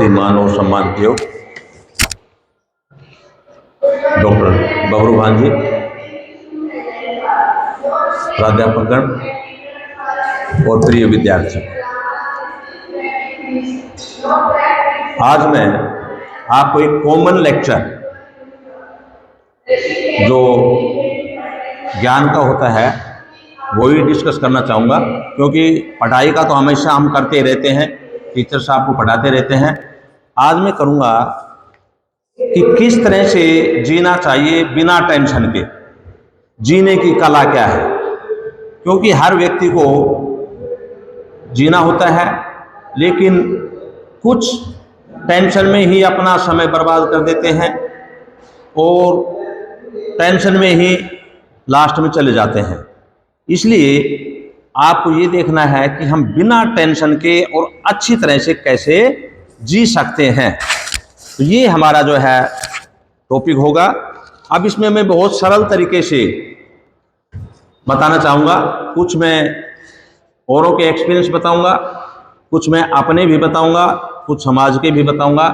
ही मान और सम्मान किए डॉक्टर बबरू भान जी, प्राध्यापकगण और प्रिय विद्यार्थी, आज मैं आपको एक कॉमन लेक्चर जो ज्ञान का होता है वही डिस्कस करना चाहूँगा, क्योंकि पढ़ाई का तो हमेशा हम करते रहते हैं, टीचर साहब को पढ़ाते रहते हैं। आज मैं करूँगा कि किस तरह से जीना चाहिए बिना टेंशन के, जीने की कला क्या है। क्योंकि हर व्यक्ति को जीना होता है, लेकिन कुछ टेंशन में ही अपना समय बर्बाद कर देते हैं और टेंशन में ही लास्ट में चले जाते हैं। इसलिए आपको ये देखना है कि हम बिना टेंशन के और अच्छी तरह से कैसे जी सकते हैं। तो ये हमारा जो है टॉपिक होगा। अब इसमें मैं बहुत सरल तरीके से बताना चाहूँगा। कुछ मैं औरों के एक्सपीरियंस बताऊँगा, कुछ मैं अपने भी बताऊँगा, कुछ समाज के भी बताऊँगा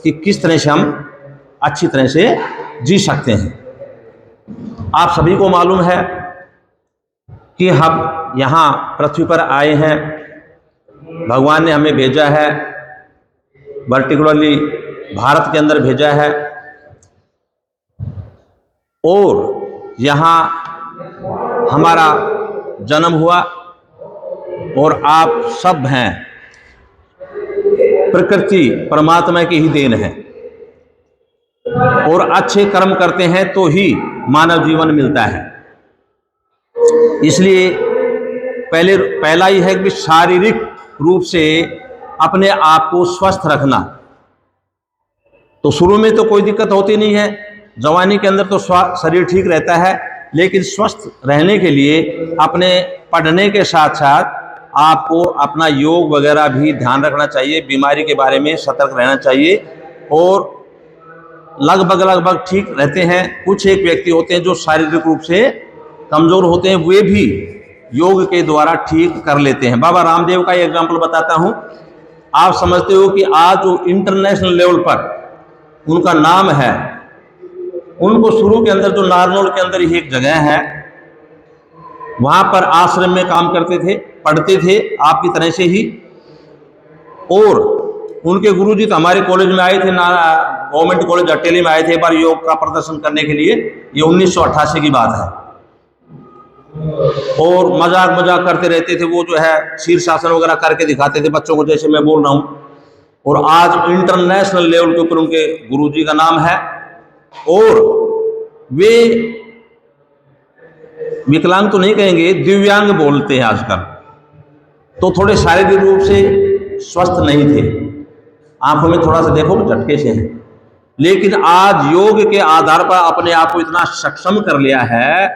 कि किस तरह से हम अच्छी तरह से जी सकते हैं। आप सभी को मालूम है कि हम यहाँ पृथ्वी पर आए हैं, भगवान ने हमें भेजा है, पर्टिकुलरली भारत के अंदर भेजा है, और यहाँ हमारा जन्म हुआ और आप सब हैं प्रकृति परमात्मा की ही देन है, और अच्छे कर्म करते हैं तो ही मानव जीवन मिलता है। इसलिए पहला ही है कि शारीरिक रूप से अपने आप को स्वस्थ रखना। तो शुरू में तो कोई दिक्कत होती नहीं है, जवानी के अंदर तो शरीर ठीक रहता है, लेकिन स्वस्थ रहने के लिए अपने पढ़ने के साथ साथ आपको अपना योग वगैरह भी ध्यान रखना चाहिए, बीमारी के बारे में सतर्क रहना चाहिए। और लगभग ठीक रहते हैं। कुछ एक व्यक्ति होते हैं जो शारीरिक रूप से कमजोर होते हैं, वे भी योग के द्वारा ठीक कर लेते हैं। बाबा रामदेव का एग्जाम्पल बताता हूं। आप समझते हो कि आज जो इंटरनेशनल लेवल पर उनका नाम है, उनको शुरू के अंदर जो नारनौल के अंदर ही एक जगह है, वहां पर आश्रम में काम करते थे, पढ़ते थे आपकी तरह से ही। और उनके गुरुजी तो हमारे कॉलेज में आए थे, गवर्नमेंट कॉलेज अटेली में आए थे एक बार योग का प्रदर्शन करने के लिए। ये 1988 की बात है। और मजाक करते रहते थे, वो जो है शीर्षासन वगैरह करके दिखाते थे बच्चों को, जैसे मैं बोल रहा हूं। और आज इंटरनेशनल लेवल के ऊपर उनके गुरुजी का नाम है। और वे विकलांग तो नहीं कहेंगे, दिव्यांग बोलते हैं आजकल। तो थोड़े शारीरिक रूप से स्वस्थ नहीं थे, आंखों में थोड़ा सा देखो झटके से है, लेकिन आज योग के आधार पर अपने आप को इतना सक्षम कर लिया है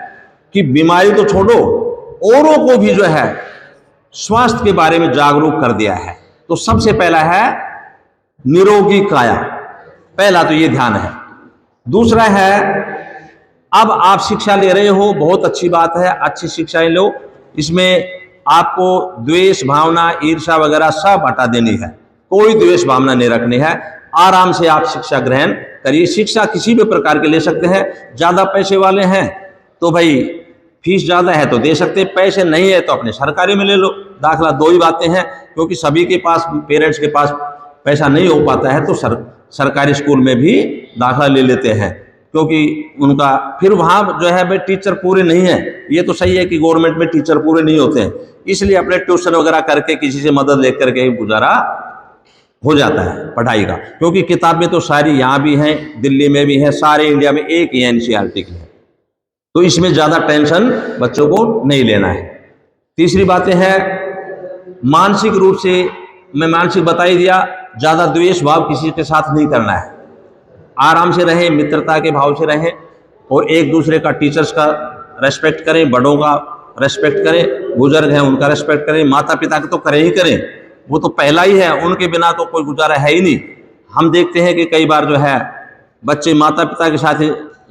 कि बीमारी तो छोड़ो, औरों को भी जो है स्वास्थ्य के बारे में जागरूक कर दिया है। तो सबसे पहला है निरोगी काया, पहला तो ये ध्यान है। दूसरा है, अब आप शिक्षा ले रहे हो, बहुत अच्छी बात है, अच्छी शिक्षाएं लो। इसमें आपको द्वेष भावना, ईर्ष्या वगैरह सब हटा देनी है, कोई द्वेष भावना नहीं रखनी है। आराम से आप शिक्षा ग्रहण करिए। शिक्षा किसी भी प्रकार के ले सकते हैं। ज़्यादा पैसे वाले हैं तो भाई फीस ज़्यादा है तो दे सकते, पैसे नहीं है तो अपने सरकारी में ले लो दाखला। दो ही बातें हैं, क्योंकि सभी के पास, पेरेंट्स के पास पैसा नहीं हो पाता है तो सरकारी स्कूल में भी दाखला ले लेते हैं, क्योंकि उनका फिर वहाँ जो है भाई टीचर पूरे नहीं है। ये तो सही है कि गवर्नमेंट में टीचर पूरे नहीं होते हैं, इसलिए अपने ट्यूशन वगैरह करके किसी से मदद लेकर के गुजारा हो जाता है पढ़ाई का। क्योंकि किताबें तो सारी यहाँ भी हैं, दिल्ली में भी हैं, सारे इंडिया में एक ही एनसीईआरटी की है, तो इसमें ज़्यादा टेंशन बच्चों को नहीं लेना है। तीसरी बातें हैं, मानसिक रूप से मैं मानसिक बता ही दिया, ज़्यादा द्वेष भाव किसी के साथ नहीं करना है। आराम से रहें, मित्रता के भाव से रहें, और एक दूसरे का, टीचर्स का रेस्पेक्ट करें, बड़ों का रेस्पेक्ट करें, बुजुर्ग हैं उनका रेस्पेक्ट करें, माता पिता का तो करें ही करें, वो तो पहला ही है, उनके बिना तो कोई गुजारा है ही नहीं। हम देखते हैं कि कई बार जो है बच्चे माता पिता के साथ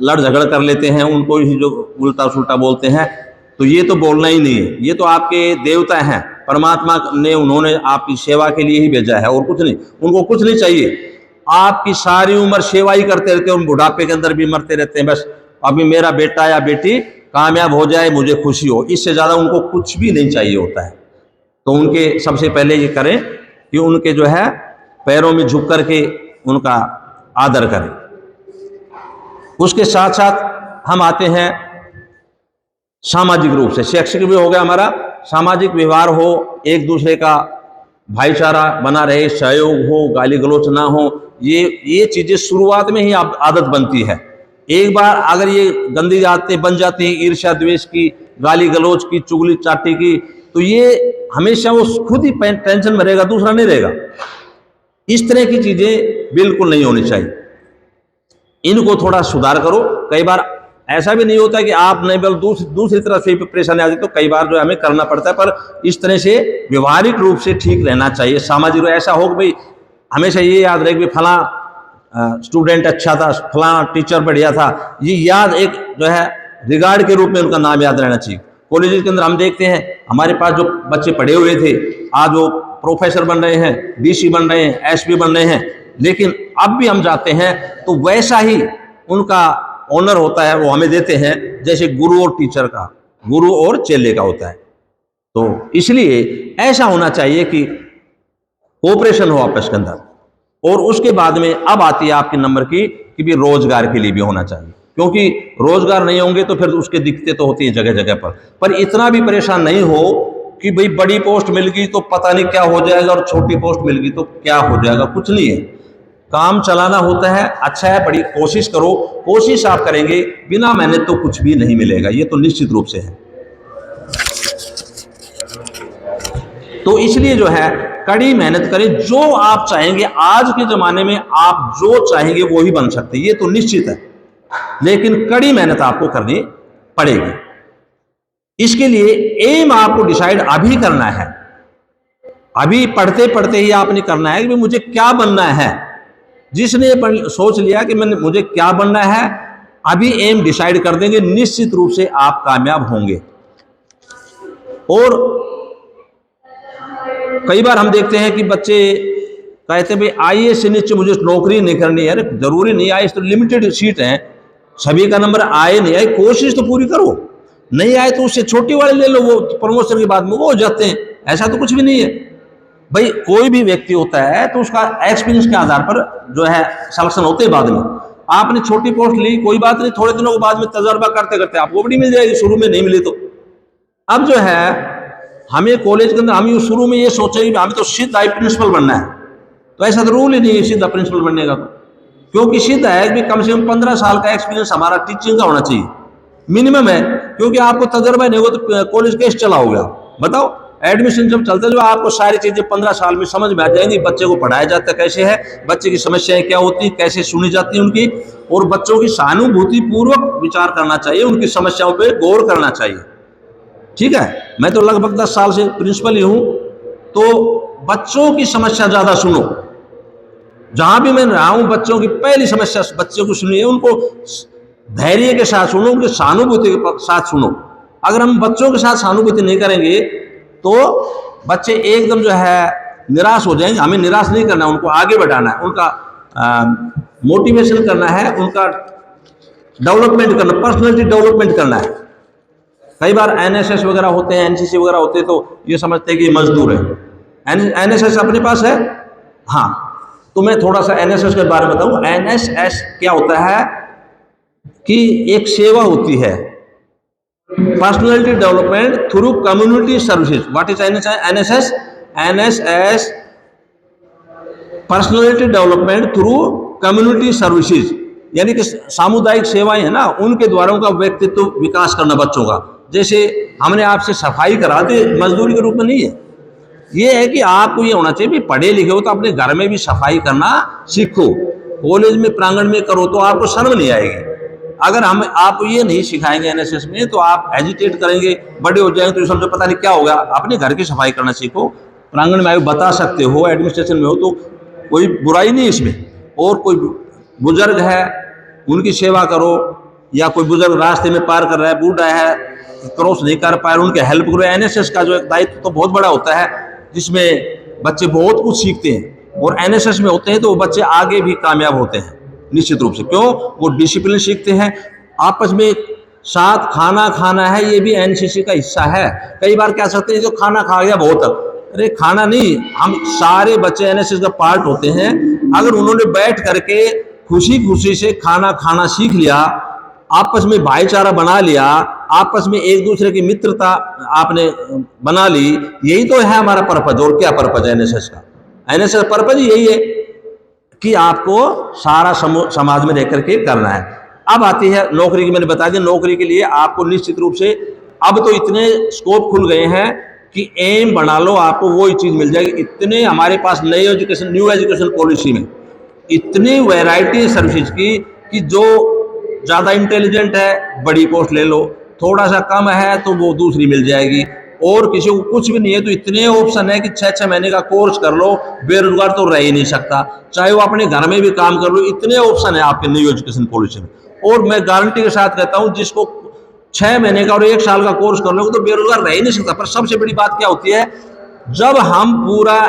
लड़ झगड़ कर लेते हैं, उनको ही जो उल्टा सुल्टा बोलते हैं, तो ये तो बोलना ही नहीं है। ये तो आपके देवता हैं, परमात्मा ने उन्होंने आपकी सेवा के लिए ही भेजा है और कुछ नहीं, उनको कुछ नहीं चाहिए। आपकी सारी उम्र सेवा ही करते रहते हैं, उन बुढ़ापे के अंदर भी मरते रहते हैं, बस अभी मेरा बेटा या बेटी कामयाब हो जाए मुझे खुशी हो, इससे ज़्यादा उनको कुछ भी नहीं चाहिए होता है। तो उनके सबसे पहले ये करें कि उनके जो है पैरों में झुक करके उनका आदर करें। उसके साथ साथ हम आते हैं सामाजिक रूप से, शैक्षिक भी हो गया हमारा, सामाजिक व्यवहार हो, एक दूसरे का भाईचारा बना रहे, सहयोग हो, गाली गलौच ना हो, ये चीज़ें शुरुआत में ही आदत बनती है। एक बार अगर ये गंदी आदतें बन जाती हैं, ईर्ष्या द्वेष की, गाली गलौच की, चुगली चाटी की, तो ये हमेशा वो खुद ही टेंशन में रहेगा, दूसरा नहीं रहेगा। इस तरह की चीज़ें बिल्कुल नहीं होनी चाहिए, इनको थोड़ा सुधार करो। कई बार ऐसा भी नहीं होता कि आप नहीं बोल दूसरी तरफ से परेशानी आ जाती, तो कई बार जो हमें करना पड़ता है, पर इस तरह से व्यवहारिक रूप से ठीक रहना चाहिए। सामाजिक ऐसा हो कि भाई हमेशा ये याद रहे कि फला स्टूडेंट अच्छा था, फला टीचर बढ़िया था, ये याद एक जो है रिगार्ड के रूप में उनका नाम याद रहना चाहिए। कॉलेज के अंदर हम देखते हैं हमारे पास जो बच्चे पढ़े हुए थे आज वो प्रोफेसर बन रहे हैं, डीसी बन रहे हैं, एसपी बन रहे हैं, लेकिन अब भी हम जाते हैं तो वैसा ही उनका ऑनर होता है, वो हमें देते हैं जैसे गुरु और टीचर का, गुरु और चेले का होता है। तो इसलिए ऐसा होना चाहिए कि कोऑपरेशन हो आपस के अंदर। और उसके बाद में अब आती है आपके नंबर की कि भी रोजगार के लिए भी होना चाहिए, क्योंकि रोजगार नहीं होंगे तो फिर उसके दिक्कतें तो होती है जगह जगह पर इतना भी परेशान नहीं हो कि भाई बड़ी पोस्ट मिल गई तो पता नहीं क्या हो जाएगा और छोटी पोस्ट मिल गई तो क्या हो जाएगा, कुछ नहीं है। काम चलाना होता है, अच्छा है, बड़ी कोशिश करो। कोशिश आप करेंगे, बिना मेहनत तो कुछ भी नहीं मिलेगा, ये तो निश्चित रूप से है। तो इसलिए जो है कड़ी मेहनत करें, जो आप चाहेंगे। आज के जमाने में आप जो चाहेंगे वो ही बन सकते हैं, ये तो निश्चित है, लेकिन कड़ी मेहनत आपको करनी पड़ेगी। इसके लिए एम आपको डिसाइड अभी करना है, अभी पढ़ते पढ़ते ही आपने करना है कि मुझे क्या बनना है। जिसने सोच लिया कि मुझे क्या बनना है, अभी एम डिसाइड कर देंगे, निश्चित रूप से आप कामयाब होंगे। और कई बार हम देखते हैं कि बच्चे कहते हैं भाई आईएएस से नीचे मुझे नौकरी नहीं करनी है। जरूरी नहीं, आईएएस तो लिमिटेड सीट है, सभी का नंबर आए नहीं आए, कोशिश तो पूरी करो। नहीं आए तो उससे छोटी वाले ले लो, वो प्रमोशन के बाद में वो हो जाते हैं, ऐसा तो कुछ भी नहीं है भाई। कोई भी व्यक्ति होता है तो उसका एक्सपीरियंस के आधार पर जो है सिलेक्शन होते हैं बाद में। आपने छोटी पोस्ट ली, कोई बात नहीं, थोड़े दिनों के बाद में तजर्बा करते करते आपको बड़ी मिल जाएगी, शुरू में नहीं मिली तो। अब जो है हमें कॉलेज के अंदर हम शुरू में ये सोचे कि हमें तो सीधा प्रिंसिपल बनना है, तो ऐसा तो रूल ही नहीं है सीधा प्रिंसिपल बनने का, तो क्योंकि सीधा है कि कम से कम 15 साल का एक्सपीरियंस हमारा टीचिंग का होना चाहिए, मिनिमम है। क्योंकि आपको तजर्बा नहीं होगा तो कॉलेज कैसे चलाओगे आप, बताओ। एडमिशन जब चलता है जो आपको सारी चीजें 15 साल में समझ में आ जाएंगी, बच्चे को पढ़ाया जाता कैसे है, बच्चे की समस्याएं क्या होती हैं, कैसे सुनी जाती हैं उनकी, और बच्चों की सहानुभूति पूर्वक विचार करना चाहिए, उनकी समस्याओं पर गौर करना चाहिए। ठीक है, मैं तो लगभग 10 साल से प्रिंसिपल ही हूं, तो बच्चों की समस्या ज्यादा सुनो। जहां भी मैं रहा हूं बच्चों की पहली समस्या बच्चों को सुनिए, उनको धैर्य के साथ सुनो, उनकी सहानुभूति के साथ सुनो। अगर हम बच्चों के साथ सहानुभूति नहीं करेंगे तो बच्चे एकदम जो है निराश हो जाएंगे। हमें निराश नहीं करना, उनको आगे बढ़ाना है, उनका मोटिवेशन करना है, उनका डेवलपमेंट करना, पर्सनैलिटी डेवलपमेंट करना है। कई बार एनएसएस वगैरह होते हैं, एनसीसी वगैरह होते हैं, तो ये समझते हैं कि मजदूर है। एनएसएस अपने पास है? हाँ, तो मैं थोड़ा सा एनएसएस के बारे में बताऊं। एनएसएस क्या होता है कि एक सेवा होती है, personality development through community services. What is NSS? NSS personality development through community services, यानी कि सामुदायिक सेवाएं है ना, उनके द्वारा उनका व्यक्तित्व विकास करना बच्चों का। जैसे हमने आपसे सफाई करा दी, मजदूरी के रूप में नहीं है। ये है कि आपको ये होना चाहिए भी पढ़े लिखे हो तो अपने घर में भी सफाई करना सीखो, कॉलेज में प्रांगण में करो तो आपको शर्म नहीं आएगी। अगर हम आपको ये नहीं सिखाएंगे एनएसएस में तो आप हेजिटेट करेंगे, बड़े हो जाएंगे तो समझो पता नहीं क्या होगा। अपने घर की सफाई करना सीखो, प्रांगण में आए बता सकते हो, एडमिनिस्ट्रेशन में हो तो कोई बुराई नहीं इसमें। और कोई बुजुर्ग है उनकी सेवा करो, या कोई बुजुर्ग रास्ते में पार कर रहा है, बूढ़ा है, क्रॉस नहीं कर पा रहे, उनके हेल्प करो। एनएसएस का जो एक दायित्व तो बहुत बड़ा होता है, जिसमें बच्चे बहुत कुछ सीखते हैं, और एनएसएस में होते हैं तो वो बच्चे आगे भी कामयाब होते हैं निश्चित रूप से। क्यों? वो डिसिप्लिन सीखते हैं, आपस में साथ खाना खाना है, ये भी एनसीसी का हिस्सा है। कई बार क्या सकते हैं, जो खाना खा गया बहुत, अरे खाना नहीं, हम सारे बच्चे एनएसएस का पार्ट होते हैं। अगर उन्होंने बैठ करके खुशी खुशी से खाना खाना सीख लिया, आपस में भाईचारा बना लिया, आपस में एक दूसरे की मित्रता आपने बना ली, यही तो है हमारा पर्पज। और क्या पर्पज है एनएसएस का? एनएसएस का पर्पज यही है कि आपको सारा समाज में रह करके करना है। अब आती है नौकरी की। मैंने बता दिया, नौकरी के लिए आपको निश्चित रूप से अब तो इतने स्कोप खुल गए हैं कि एम बना लो, आपको वो ही चीज मिल जाएगी। इतने हमारे पास न्यू एजुकेशन पॉलिसी में इतनी वैरायटी सर्विसेज की कि जो ज्यादा इंटेलिजेंट है बड़ी पोस्ट ले लो, थोड़ा सा कम है तो वो दूसरी मिल जाएगी, और किसी को कुछ भी नहीं है तो इतने ऑप्शन है कि 6-6 महीने का कोर्स कर लो, बेरोजगार तो रह ही नहीं सकता। चाहे वो अपने घर में भी काम कर लो, इतने ऑप्शन है आपके न्यू एजुकेशन पॉलिसी में। और मैं गारंटी के साथ कहता हूं, जिसको 6 महीने का और 1 साल का कोर्स कर लोगे तो बेरोजगार रह ही नहीं सकता। पर सबसे बड़ी बात क्या होती है, जब हम पूरा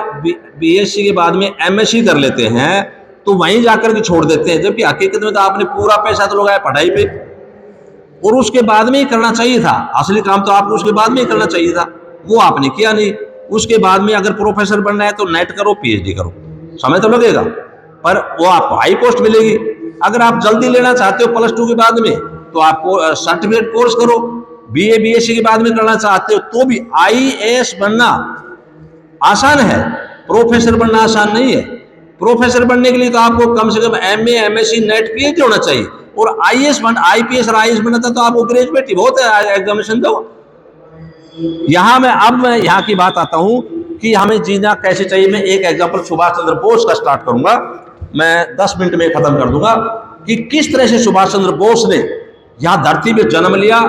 बीएससी के बाद में एमएससी कर लेते हैं तो वहीं जाकर के छोड़ देते हैं, जबकि हकीकत में तो आपने पूरा पैसा तो लगाया पढ़ाई पे, और उसके बाद में ही करना चाहिए था। असली काम तो आपको उसके बाद में ही करना चाहिए था, वो आपने किया नहीं। उसके बाद में अगर प्रोफेसर बनना है तो नेट करो, पीएचडी करो, समय तो लगेगा पर वो आपको हाई पोस्ट मिलेगी। अगर आप जल्दी लेना चाहते हो +2 के बाद में तो आपको सर्टिफिकेट कोर्स करो। बीए बीएससी के बाद में करना चाहते हो तो भी आईएएस बनना आसान है, प्रोफेसर बनना आसान नहीं है। प्रोफेसर बनने के लिए तो आपको कम से कम एमए एमएससी नेट पीएचडी होना चाहिए, और आईपीएस और आईएएस बनना था तो आपको ग्रेजुएट ही बहुत है, एग्जामिनेशन दो। मैं यहाँ की बात आता हूँ कि हमें जीना कैसे चाहिए। मैं एक एग्जाम्पल सुभाष चंद्र बोस का स्टार्ट करूंगा, मैं 10 मिनट में खत्म कर दूंगा कि किस तरह से सुभाष चंद्र बोस ने यहाँ धरती पे जन्म लिया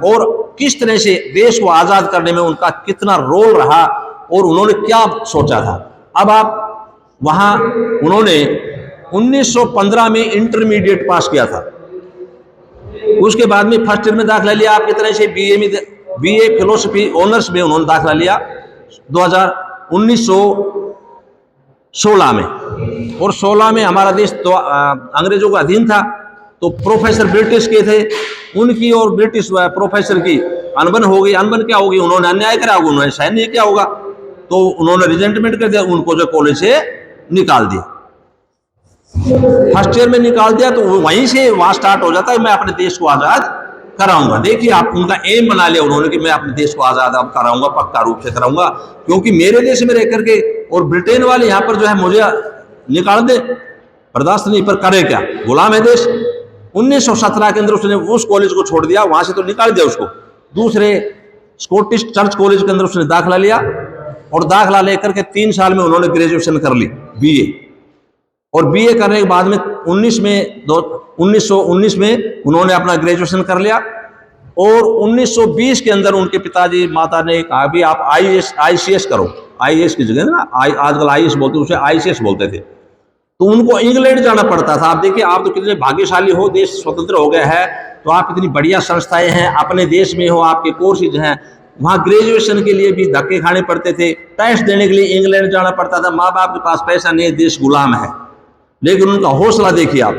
और किस तरह से देश को आजाद करने में उनका कितना रोल रहा और उन्होंने क्या सोचा था। अब आप वहां उन्होंने 1915 में इंटरमीडिएट पास किया था, उसके बाद में फर्स्ट ईयर में दाखिला लिया। आपकी तरह से बीए फिलोसफी ऑनर्स में उन्होंने दाखिला लिया 1916 में, और 16 में हमारा देश तो अंग्रेजों का अधीन था, तो प्रोफेसर ब्रिटिश के थे, उनकी और ब्रिटिश प्रोफेसर की अनबन हो गई। अनबन क्या होगी, उन्होंने अन्याय करा होगा, उन्होंने सहन नहीं किया होगा, तो उन्होंने रिजेंटमेंट कर दिया, उनको जो कॉलेज से निकाल दिया। फर्स्ट ईयर में निकाल दिया तो वहीं से वहां स्टार्ट हो जाता है, मैं अपने देश को आजाद कराऊंगा। देखिए आप, उनका एम बना लिया उन्होंने कि मैं अपने देश को आजाद अब कराऊंगा, पक्का रूप से कराऊंगा, क्योंकि मेरे देश में रह करके और ब्रिटेन वाले यहाँ पर जो है मुझे निकाल दे, बर्दाश्त नहीं। पर करे क्या, गुलाम है देश। 1917 के अंदर उसने उस कॉलेज को छोड़ दिया, वहां से तो निकाल दिया उसको, दूसरे स्कॉटिश चर्च कॉलेज के अंदर उसने दाखिला लिया, और दाखिला लेकर के 3 साल में उन्होंने ग्रेजुएशन कर ली, बीए। और बीए करने के बाद में 1919 में उन्होंने अपना ग्रेजुएशन कर लिया, और 1920 के अंदर उनके पिताजी माता ने कहा भी आप आईसीएस करो। आईएएस की जगह ना आजकल आईएएस बोलते, उसे आईसीएस बोलते थे। तो उनको इंग्लैंड जाना पड़ता था। आप देखिए, आप तो कितने भाग्यशाली हो, देश स्वतंत्र हो गया है, तो आप इतनी बढ़िया संस्थाएं हैं, अपने देश में हो, आपके कोर्सेज हैं। वहाँ ग्रेजुएशन के लिए भी धक्के खाने पड़ते थे, टेस्ट देने के लिए इंग्लैंड जाना पड़ता था। माँ बाप के पास पैसा नहीं है, देश गुलाम है, लेकिन उनका हौसला देखिए आप।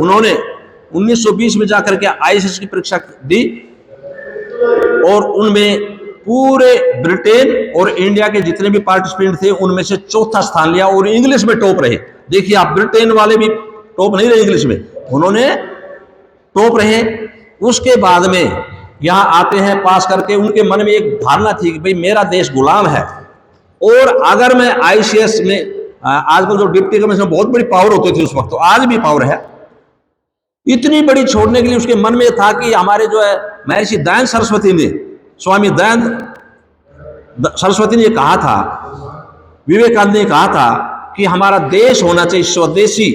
उन्होंने 1920 में जाकर के आईसीएस की परीक्षा दी, और उनमें पूरे ब्रिटेन और इंडिया के जितने भी पार्टिसिपेंट थे उनमें से 4था स्थान लिया, और इंग्लिश में टॉप रहे। देखिए आप, ब्रिटेन वाले भी टॉप नहीं रहे इंग्लिश में, उन्होंने टॉप रहे। उसके बाद में यहां आते हैं पास करके, उनके मन में एक धारणा थी कि भाई मेरा देश गुलाम है, और अगर मैं आईसीएस में, आजकल जो डिप्टी कमिश्नर बहुत बड़ी पावर होती थी उस वक्त, तो आज भी पावर है, इतनी बड़ी छोड़ने के लिए उसके मन में था कि हमारे जो है महर्षि दयानंद सरस्वती ने, स्वामी दयानंद सरस्वती ने कहा था, विवेकानंद ने कहा था कि हमारा देश होना चाहिए स्वदेशी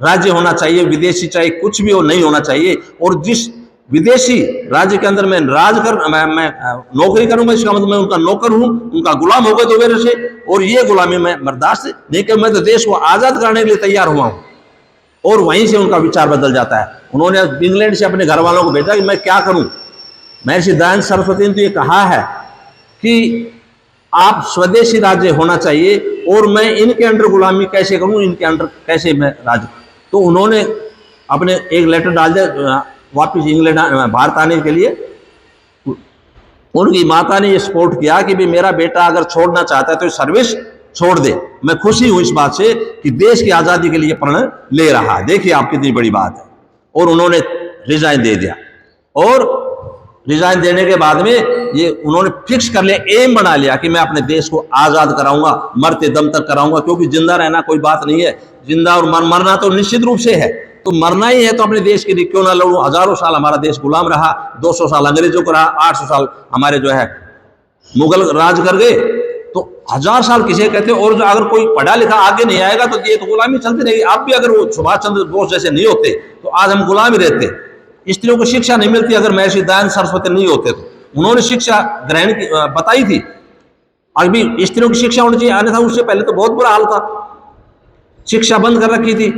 राज्य होना चाहिए, विदेशी चाहे कुछ भी हो नहीं होना चाहिए। और जिस विदेशी राज्य के अंदर मैं मैं नौकरी करूंगा, इसका मतलब मैं उनका नौकर हूं, उनका गुलाम हो गए तो मेरे से, और ये गुलामी मैं बर्दाश्त नहीं कर, मैं तो देश को आजाद करने के लिए तैयार हुआ हूं। और वहीं से उनका विचार बदल जाता है। उन्होंने इंग्लैंड से अपने घर वालों को भेजा कि मैं क्या करूं। महर्षि दयानंद सरस्वती ने तो ये कहा है कि आप स्वदेशी राज्य होना चाहिए और मैं इनके अंडर गुलामी कैसे करूं, इनके अंडर कैसे मैं राज्य। तो उन्होंने अपने एक लेटर डाल दिया वापिस इंग्लैंड भारत आने के लिए। उनकी माता ने ये सपोर्ट किया कि भाई मेरा बेटा अगर छोड़ना चाहता है तो सर्विस छोड़ दे। मैं खुशी हूं इस बात से कि देश की आज़ादी के लिए प्रण ले रहा है। देखिए आप कितनी बड़ी बात है। और उन्होंने रिजाइन दे दिया और रिजाइन देने के बाद में ये उन्होंने फिक्स कर लिया, एम बना लिया कि मैं अपने देश को आज़ाद कराऊंगा, मरते दम तक कराऊंगा। क्योंकि जिंदा रहना कोई बात नहीं है, जिंदा और मरना तो निश्चित रूप से है। तो मरना ही है तो अपने देश के लिए क्यों ना लड़ूं। हजारों साल हमारा देश गुलाम रहा, 200 साल अंग्रेजों को रहा, 800 साल हमारे जो है मुगल राज कर गए, तो 1000 साल किसे कहते हैं। और जो अगर कोई पढ़ा लिखा आगे नहीं आएगा तो ये तो गुलामी चलती रहेगी। आप भी अगर वो सुभाष चंद्र बोस जैसे नहीं होते तो आज हम गुलाम ही रहते। स्त्रियों को शिक्षा नहीं मिलती अगर महर्षि दयानंद सरस्वती नहीं होते तो। उन्होंने शिक्षा ग्रहण की बताई थी। अभी स्त्रियों की शिक्षा होनी चाहिए, अन्यथा उससे पहले तो बहुत बुरा हाल था, शिक्षा बंद कर रखी थी।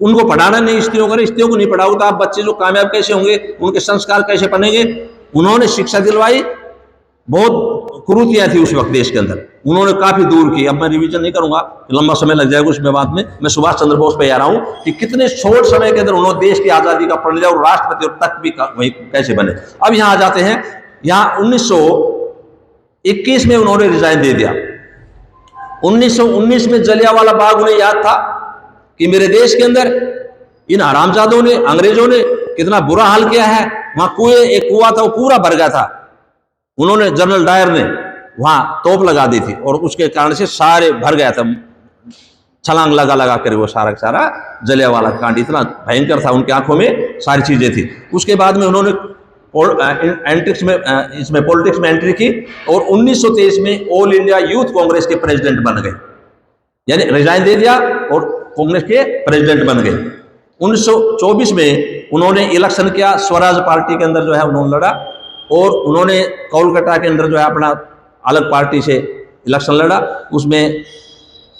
उनको पढ़ाना नहीं स्त्रियों को, स्त्रियों को नहीं पढ़ाओगे तो आप बच्चे जो कामयाब कैसे होंगे, उनके संस्कार कैसे बनेंगे। उन्होंने शिक्षा दिलवाई, बहुत कुरीतियां थी उस वक्त देश के अंदर, उन्होंने काफी दूर की। अब मैं रिवीजन नहीं करूंगा, लंबा समय लग जाएगा उसमें। बाद में मैं सुभाष चंद्र बोस पे आ रहा हूं कि कितने छोट समय के अंदर उन्होंने देश की आजादी का प्रण लिया और राष्ट्रपति तक भी वही कैसे बने। अब यहां आ जाते हैं, यहां 1921 में उन्होंने रिजाइन दे दिया। 1919 में जलियांवाला बाग उन्हें याद था कि मेरे देश के अंदर इन हरामजादों ने, अंग्रेजों ने कितना बुरा हाल किया है। वहां एक कुआं था, वो पूरा भर गया था। उन्होंने, जनरल डायर ने वहां तोप लगा दी थी और उसके कारण से सारे भर गया था। छलांग लगा लगा कर वो सारा सारा जलियांवाला कांड इतना भयंकर था, उनकी आंखों में सारी चीजें थी। उसके बाद में उन्होंने इसमें पॉलिटिक्स में एंट्री की और 1923 में ऑल इंडिया यूथ कांग्रेस के प्रेसिडेंट बन गए। यानी रिजाइन दे दिया और कांग्रेस के प्रेसिडेंट बन गए। 1924 में उन्होंने इलेक्शन किया, स्वराज पार्टी के अंदर जो है उन्होंने लड़ा और उन्होंने कोलकाता के अंदर जो है अपना अलग पार्टी से इलेक्शन लड़ा। उसमें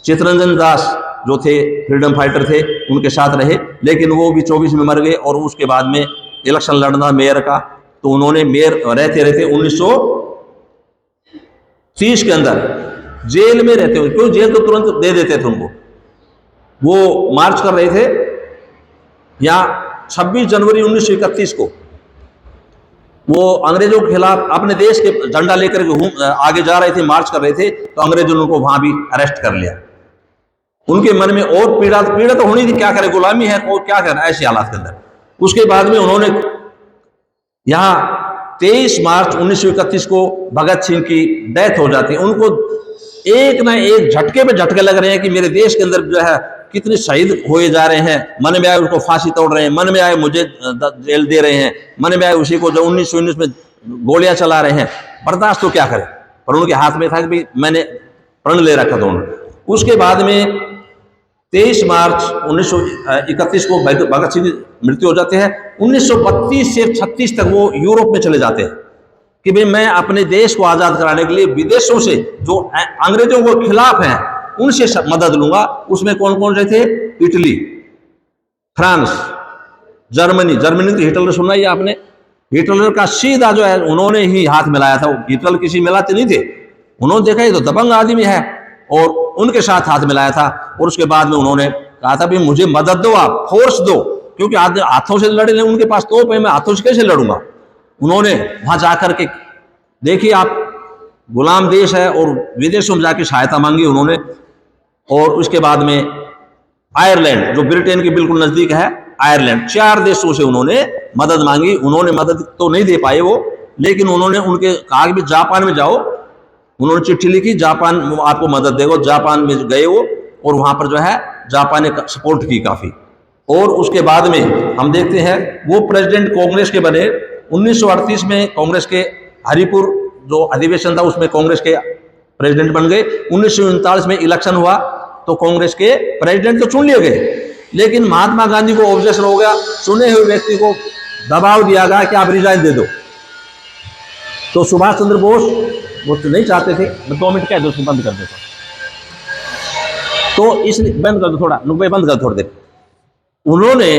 चित्तरंजन दास जो थे, फ्रीडम फाइटर थे, उनके साथ रहे, लेकिन वो भी 24 में मर गए। और उसके बाद में इलेक्शन लड़ना मेयर का, तो उन्होंने मेयर रहते रहते 1930 के अंदर जेल में रहते हुए, क्यों जेल तो तुरंत दे देते थे उनको, वो मार्च कर रहे थे यहाँ 26 जनवरी 1931 को वो अंग्रेजों के खिलाफ अपने देश के झंडा लेकर आगे जा रहे थे, मार्च कर रहे थे, तो अंग्रेजों ने उनको वहां भी अरेस्ट कर लिया। उनके मन में और पीड़ा तो होनी थी, क्या करे, गुलामी है और क्या करना ऐसे हालात के अंदर। उसके बाद में उन्होंने यहाँ 23 मार्च 1931 को भगत सिंह की डेथ हो जाती है। उनको एक ना एक झटके पे झटके लग रहे हैं कि मेरे देश के अंदर जो है कितने शहीद होए जा रहे हैं। मन में आए उसको फांसी तोड़ रहे हैं, मन में आए मुझे जेल दे रहे हैं, मन में आए उसी को जो 1919 में गोलियां चला रहे हैं। बर्दाश्त तो क्या करें, पर उनके हाथ में था कि भाई मैंने प्रण ले रखा था उन्होंने। उसके बाद में 23 मार्च 1931 को भगत सिंह की मृत्यु हो जाती है। 1932 से 36 तक वो यूरोप में चले जाते हैं कि भाई मैं अपने देश को आज़ाद कराने के लिए विदेशों से जो अंग्रेजों के खिलाफ हैं उनसे मदद लूंगा। उसमें कौन कौन से थे? इटली, फ्रांस, जर्मनी तो हिटलर सुना ही आपने, हिटलर का सीधा जो है उन्होंने ही हाथ मिलाया था। हिटलर किसी मिलाते नहीं थे, उन्होंने देखा ये तो दबंग आदमी है और उनके साथ हाथ मिलाया था। और उसके बाद में उन्होंने कहा था भाई मुझे मदद दो, आप फोर्स दो, क्योंकि हाथों से लड़े, उनके पास तोप है, मैं हाथों से कैसे लड़ूंगा। उन्होंने वहां जाकर के, देखिए आप, गुलाम देश है और विदेशों में जाके सहायता मांगी उन्होंने। और उसके बाद में आयरलैंड जो ब्रिटेन के बिल्कुल नजदीक है, आयरलैंड, 4 देशों से उन्होंने मदद मांगी। उन्होंने मदद तो नहीं दे पाए वो, लेकिन उन्होंने उनके कहा कि जापान में जाओ, उन्होंने चिट्ठी लिखी, जापान आपको मदद देगा। जापान में गए वो और वहां पर जो है जापान ने सपोर्ट की काफी। और उसके बाद में हम देखते हैं वो प्रेसिडेंट कांग्रेस के बने। 1938 में कांग्रेस के हरिपुर जो अधिवेशन था उसमें कांग्रेस के प्रेसिडेंट बन गए। 1939 में इलेक्शन हुआ तो कांग्रेस के प्रेसिडेंट तो चुन लिए गए, लेकिन महात्मा गांधी को ऑब्जेक्शन हो गया, चुने हुए व्यक्ति को दबाव दिया गया कि आप रिजाइन दे दो। तो सुभाष चंद्र बोस वो तो नहीं चाहते थे। मैं 2 मिनट कह दो, बंद कर देता, तो इसलिए बंद कर दो थोड़ा, नुकबे बंद कर थोड़ी देर। उन्होंने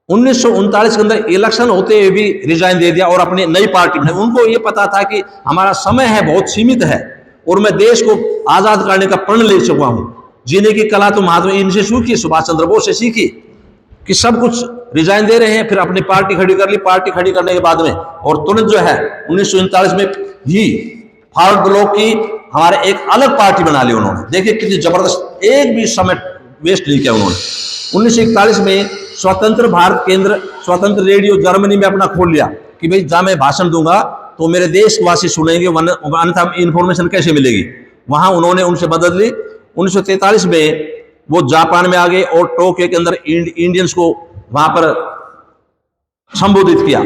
1939 के अंदर इलेक्शन होते हुए भी रिजाइन दे दिया और अपनी नई पार्टी में, उनको ये पता था कि हमारा समय है बहुत सीमित है और मैं देश को आजाद करने का प्रण ले चुका हूं। जीने की कला तो महात्मा इनसे सीखी, सुभाष चंद्र बोस से सीखी कि सब कुछ रिजाइन दे रहे हैं, फिर अपनी पार्टी खड़ी कर ली। पार्टी खड़ी करने के बाद में और तुरंत जो है 1939 में ही फॉरवर्ड ब्लॉक की हमारे एक अलग पार्टी बना ली उन्होंने। देखिए कितनी जबरदस्त, एक भी समय वेस्ट नहीं किया उन्होंने। 1941 में स्वतंत्र भारत केंद्र, स्वतंत्र रेडियो जर्मनी में अपना खोल लिया कि भाई जहां मैं भाषण दूंगा तो मेरे देशवासी सुनेंगे, अन्यथा इंफॉर्मेशन कैसे मिलेगी। वहां उन्होंने उनसे बदल ली। 1943 में वो जापान में आ गए और टोक्यो के अंदर इंडियंस को वहां पर संबोधित किया।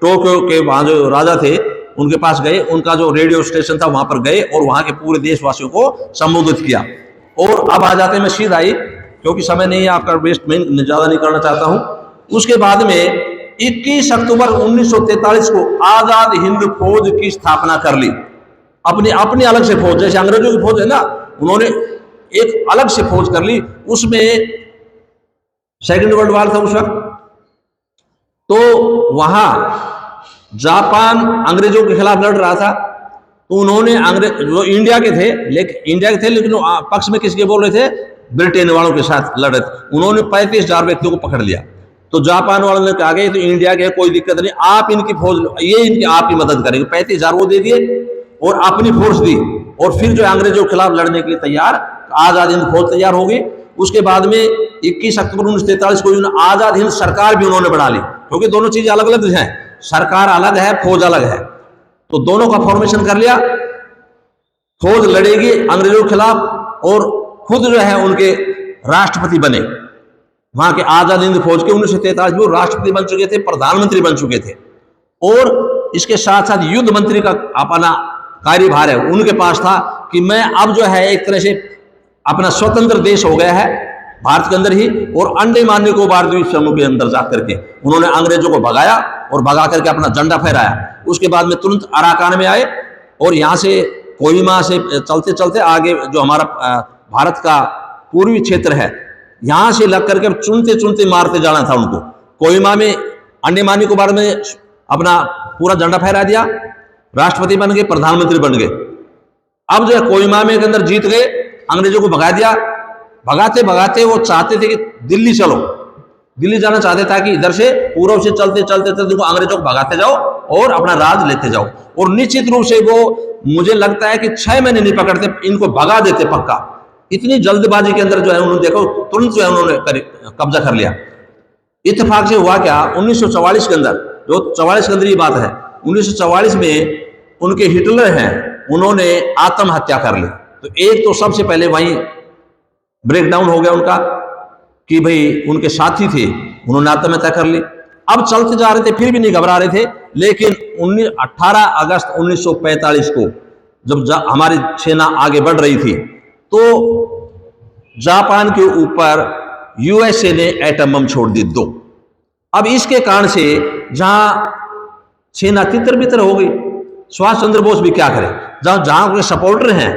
टोक्यो के वहां जो राजा थे उनके पास गए, उनका जो रेडियो स्टेशन था वहां पर गए और वहां के पूरे देशवासियों को संबोधित किया। और अब आ जाते मैं सीधा ही, क्योंकि समय नहीं है आपका, वेस्ट में ज्यादा नहीं करना चाहता हूं। उसके बाद में 21 अक्टूबर 1943 को आजाद हिंद फौज की स्थापना कर ली। अपनी अपनी अलग से फौज, जैसे अंग्रेजों की फौज है ना, उन्होंने एक अलग से फौज कर ली। उसमें सेकेंड वर्ल्ड वॉर था उस वक्त, तो वहां जापान अंग्रेजों के खिलाफ लड़ रहा था, तो उन्होंने अंग्रेज जो इंडिया के थे लेकिन पक्ष में किसके बोल रहे थे, ब्रिटेन वालों के साथ लड़ रहे थे। उन्होंने 35,000 व्यक्तियों को पकड़ लिया। तो जापान वालों ने कहा गया तो इंडिया के कोई दिक्कत नहीं, आप इनकी फौज, ये इनकी आप ही मदद करेंगे। 35,000 वो दे दिए और अपनी फोर्स दी, और फिर जो अंग्रेजों के खिलाफ लड़ने के लिए तैयार, आजाद हिंद फौज तैयार हो गई। उसके बाद में 21 अक्टूबर 1943 को आजाद हिंद सरकार भी उन्होंने बना ली, क्योंकि दोनों चीजें अलग अलग हैं, सरकार अलग है, फौज अलग है। तो दोनों का फॉर्मेशन कर लिया, फौज लड़ेगी अंग्रेजों के खिलाफ और खुद जो है उनके राष्ट्रपति बने। वहां के आजाद हिंद फौज के 1943 में वो राष्ट्रपति बन चुके थे, प्रधानमंत्री बन चुके थे। और इसके साथ साथ युद्ध मंत्री का अपना कार्यभार है उनके पास था कि मैं अब जो है एक तरह से अपना स्वतंत्र देश हो गया है भारत के अंदर ही, और अंडमान निकोबार द्वीप समूह के अंदर जाकर के उन्होंने अंग्रेजों को भगाया और भगा करके अपना झंडा फहराया। उसके बाद में तुरंत अराकान में आए और यहाँ से कोहिमा से चलते चलते आगे जो हमारा भारत का पूर्वी क्षेत्र है, यहां से लग करके चुनते चुनते मारते जाना था उनको। कोहिमा में अंडमान निकोबार में अपना पूरा झंडा फहरा दिया, राष्ट्रपति बन गए, प्रधानमंत्री बन गए। अब जो है कोहिमा में के अंदर जीत गए, अंग्रेजों को भगा दिया। भगाते भगाते वो चाहते थे कि दिल्ली चलो, दिल्ली जाना चाहते था कि इधर से पूर्व से चलते चलते चलते अंग्रेजों को भगाते जाओ और अपना राज लेते जाओ। और निश्चित रूप से वो, मुझे लगता है कि 6 महीने नहीं पकड़ते, इनको भगा देते पक्का। इतनी जल्दबाजी के अंदर जो है उन्होंने देखो तुरंत जो है उन्होंने कब्जा कर लिया। इत्तेफाक से हुआ क्या, 1944 के अंदर, जो 44 के अंदर ये बात है, 1944 में उनके हिटलर हैं, उन्होंने आत्महत्या कर ली। तो एक तो सबसे पहले वहीं ब्रेकडाउन हो गया उनका कि भाई उनके साथी थे, उन्होंने आत्महत्या कर ली। अब चलते जा रहे थे, फिर भी नहीं घबरा रहे थे। लेकिन 18 अगस्त 1945 को जब हमारी सेना आगे बढ़ रही थी, तो जापान के ऊपर यूएसए ने एटम बम छोड़ दी 2। अब इसके कारण से जहां सेना तितर बितर हो गई, सुभाष चंद्र बोस भी क्या करें, जहां उनके सपोर्टर हैं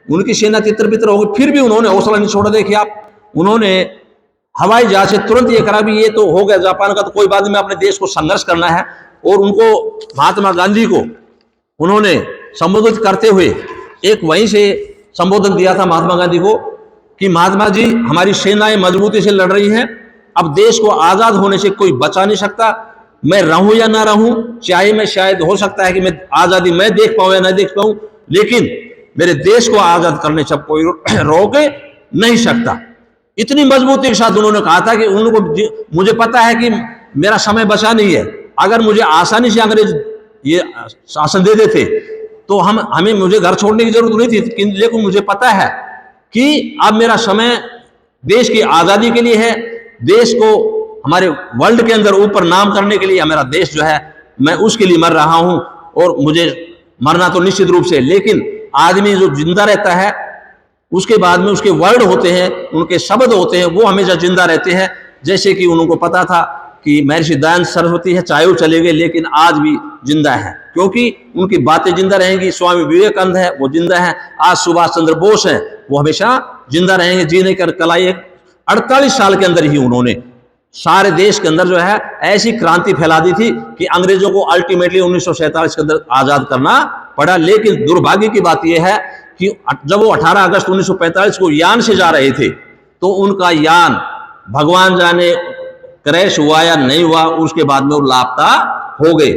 उनकी सेना तितर बितर हो गई, फिर भी उन्होंने हौसला नहीं छोड़ा। देखिए आप, उन्होंने हवाई जहाज से तुरंत ये करा भी ये तो हो गया जापान का, तो कोई बात नहीं, अपने देश को संघर्ष करना है। और उनको, महात्मा गांधी को उन्होंने संबोधित करते हुए एक वहीं से संबोधन दिया था महात्मा गांधी को कि महात्मा जी, हमारी सेनाएं मजबूती से लड़ रही हैं, अब देश को आजाद होने से कोई बचा नहीं सकता। मैं रहूं या ना रहूं, चाहे मैं, शायद हो सकता है कि मैं आजादी मैं देख पाऊं या ना देख पाऊं, लेकिन मेरे देश को आजाद करने से कोई रोक नहीं सकता। इतनी मजबूती के साथ उन्होंने कहा था कि उनको, मुझे पता है कि मेरा समय बचा नहीं है, अगर मुझे आसानी से अंग्रेज ये शासन दे देते तो मुझे घर छोड़ने की जरूरत नहीं थी, लेकिन मुझे पता है कि अब मेरा समय देश की आजादी के लिए है, देश को हमारे वर्ल्ड के अंदर ऊपर नाम करने के लिए मेरा देश जो है, मैं उसके लिए मर रहा हूं। और मुझे मरना तो निश्चित रूप से, लेकिन आदमी जो जिंदा रहता है उसके बाद में उसके वर्ड होते हैं, उनके शब्द होते हैं, वो हमेशा जिंदा रहते हैं। जैसे कि उनको पता था कि महर्षि दयानंद सरस्वती है, चाहे वो चले गए, लेकिन आज भी जिंदा है, क्योंकि उनकी बातें जिंदा रहेंगी। स्वामी विवेकानंद है, वो जिंदा है। आज सुभाष चंद्र बोस हैं, वो हमेशा जिंदा रहेंगे। जीने कर कला एक 48 साल के अंदर ही उन्होंने सारे देश के अंदर जो है ऐसी क्रांति फैला दी थी कि अंग्रेजों को अल्टीमेटली 1947 के अंदर आजाद करना पड़ा। लेकिन दुर्भाग्य की बात यह है कि जब वो 18 अगस्त 1945 को यान से जा रहे थे तो उनका यान भगवान जाने क्रैश हुआ या नहीं हुआ, उसके बाद में वो लापता हो गए।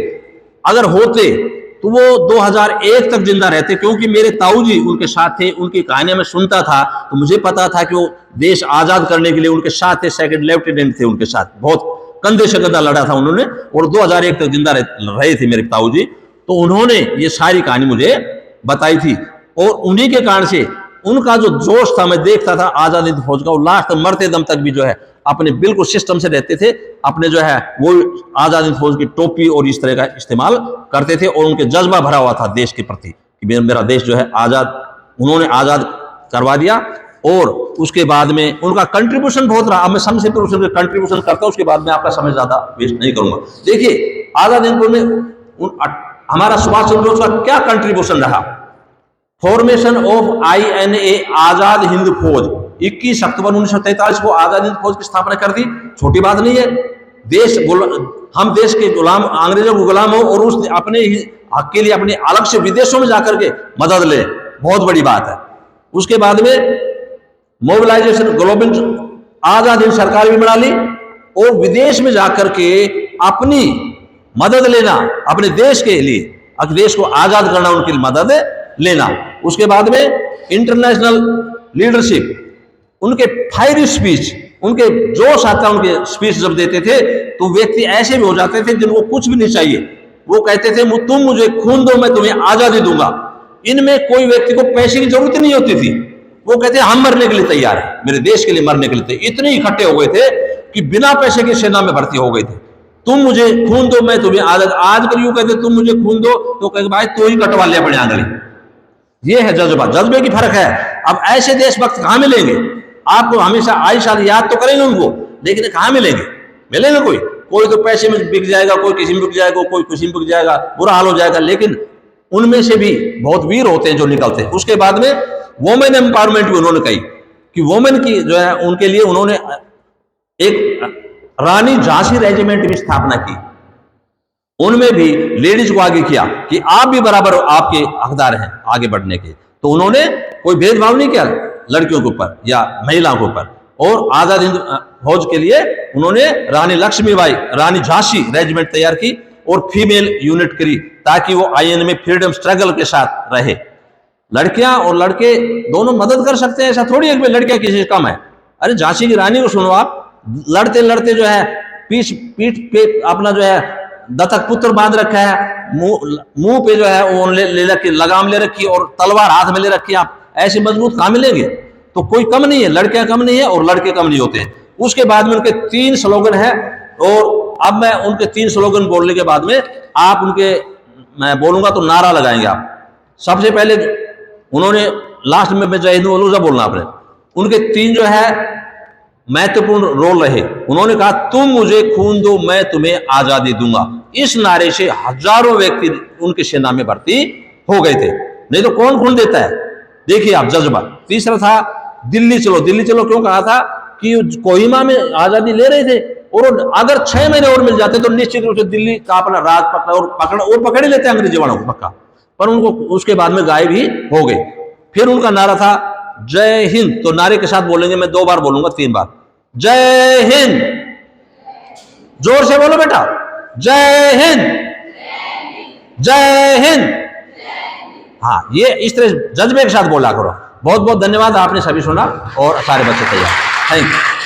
अगर होते तो वो 2001 तक जिंदा रहते, क्योंकि मेरे ताऊ जी उनके साथ थे, उनकी कहानियां मैं सुनता था तो मुझे पता था कि वो देश आजाद करने के लिए उनके साथ थे, सेकंड लेफ्टिनेंट थे उनके साथ, बहुत कंधे से कंधा लड़ा था उन्होंने और 2001 तक जिंदा रहे थे मेरे ताऊ जी। तो उन्होंने ये सारी कहानी मुझे बताई थी और उन्हीं के कारण से उनका जो जोश था, मैं देखता था आजादी फौज का, लास्ट मरते दम तक भी जो है अपने बिल्कुल सिस्टम से रहते थे, अपने जो है वो आजादी फौज की टोपी और इस तरह का इस्तेमाल करते थे और उनके जज्बा भरा हुआ था देश के प्रति कि मेरा देश जो है आजाद, उन्होंने आजाद करवा दिया। और उसके बाद में उनका कंट्रीब्यूशन बहुत रहा। अब मैं समय से कंट्रीब्यूशन करता हूं, उसके बाद में आपका समय ज्यादा वेस्ट नहीं करूंगा। देखिए आजाद हिंद फौज में हमारा सुभाष चंद्र बोस का क्या कंट्रीब्यूशन रहा। Formation of INA Azad Hind फौज 21 अक्टूबर 1943 को आजाद हिंद फौज की स्थापना कर दी, छोटी बात नहीं है। हम देश के गुलाम, अंग्रेजों के गुलाम हो और उस अपने ही हक के लिए अपने अलग से विदेशों में जाकर के मदद ले, बहुत बड़ी बात है। उसके बाद में मोबिलाइजेशन ग्लोबल आजाद हिंद सरकार भी बना ली और विदेश में जाकर के अपनी मदद लेना, अपने देश के लिए, देश को आजाद करना, उनकी मदद लेना। उसके बाद में इंटरनेशनल लीडरशिप, उनके फायरी स्पीच, उनके जोश आता, उनके स्पीच जब देते थे तो व्यक्ति ऐसे भी हो जाते थे जिनको कुछ भी नहीं चाहिए, वो कहते थे तुम मुझे खून दो मैं तुम्हें आजादी दूंगा। इनमें कोई व्यक्ति को पैसे की जरूरत नहीं होती थी, वो कहते हम मरने के लिए तैयार हैं, मेरे देश के लिए मरने के लिए। इतने इकट्ठे हो गए थे कि बिना पैसे की सेना में भर्ती हो गए थे। तुम मुझे खून दो मैं तुम्हें आजाद, आजकल यूं कहते तुम मुझे खून दो तो कहते भाई तू ही कटवा ले अपनी आंगली। ये है जज्बा, जज्बे की फर्क है। अब ऐसे देशभक्त कहां मिलेंगे आपको? हमेशा आयशा याद तो करेंगे उनको, लेकिन कहां मिलेंगे? मिलेंगे कोई तो पैसे में बिक जाएगा, कोई किसी में बिक जाएगा, कोई किसी में बिक जाएगा, बुरा हाल हो जाएगा। लेकिन उनमें से भी बहुत वीर होते हैं जो निकलते हैं। उसके बाद में वोमेन एम्पावरमेंट भी उन्होंने कही कि वोमेन की जो है उनके लिए उन्होंने एक रानी झांसी रेजिमेंट की स्थापना की, उनमें भी लेडीज को आगे किया कि आप भी बराबर आपके हकदार हैं आगे बढ़ने के। तो उन्होंने कोई भेदभाव नहीं किया लड़कियों के ऊपर या महिलाओं के ऊपर। और आजाद हिंद फौज के लिए उन्होंने रानी लक्ष्मीबाई, रानी झांसी रेजिमेंट तैयार की और फीमेल यूनिट करी ताकि वो INA में फ्रीडम स्ट्रगल के साथ रहे। लड़कियां और लड़के दोनों मदद कर सकते हैं, ऐसा थोड़ी है कि लड़कियां किसी से कम है। अरे झांसी की रानी को सुनो आप, लड़ते लड़ते जो है पीठ पे अपना जो है दत्तक पुत्र बांध रखा है, मुंह पे जो है वो ले रखी, लगाम ले रखी और तलवार हाथ में ले रखी। आप ऐसे मजबूत कहां मिलेंगे? तो कोई कम नहीं है, लड़कियां कम नहीं है और लड़के कम नहीं होते हैं। उसके बाद में उनके 3 स्लोगन है और अब मैं उनके 3 स्लोगन बोलने के बाद में आप उनके, मैं बोलूंगा तो नारा लगाएंगे आप। सबसे पहले उन्होंने लास्ट में मैं जय हिंद बोलूंगा बोलना आपने, उनके 3 जो है महत्वपूर्ण रोल रहे। उन्होंने कहा तुम मुझे खून दो मैं तुम्हें आजादी दूंगा। इस नारे से हजारों व्यक्ति उनकी सेना में भर्ती हो गए थे, नहीं तो कौन खून देता है? देखिए आप जज्बा। तीसरा था दिल्ली चलो। दिल्ली चलो क्यों कहा था? कि कोहिमा में आजादी ले रहे थे और अगर 6 महीने और मिल जाते तो निश्चित रूप से दिल्ली का अपना राज पकड़ ही लेते अंग्रेजी वालों को पक्का। पर उनको उसके बाद में गायब ही हो गए। फिर उनका नारा था जय हिंद। तो नारे के साथ बोलेंगे, मैं 2 बार बोलूंगा, 3 बार। जय हिंद, जोर से बोलो बेटा, जय हिंद, जय हिंद। हाँ, ये इस तरह जज्बे के साथ बोला करो। बहुत बहुत धन्यवाद, आपने सभी सुना और सारे बच्चे तैयार। Thank you.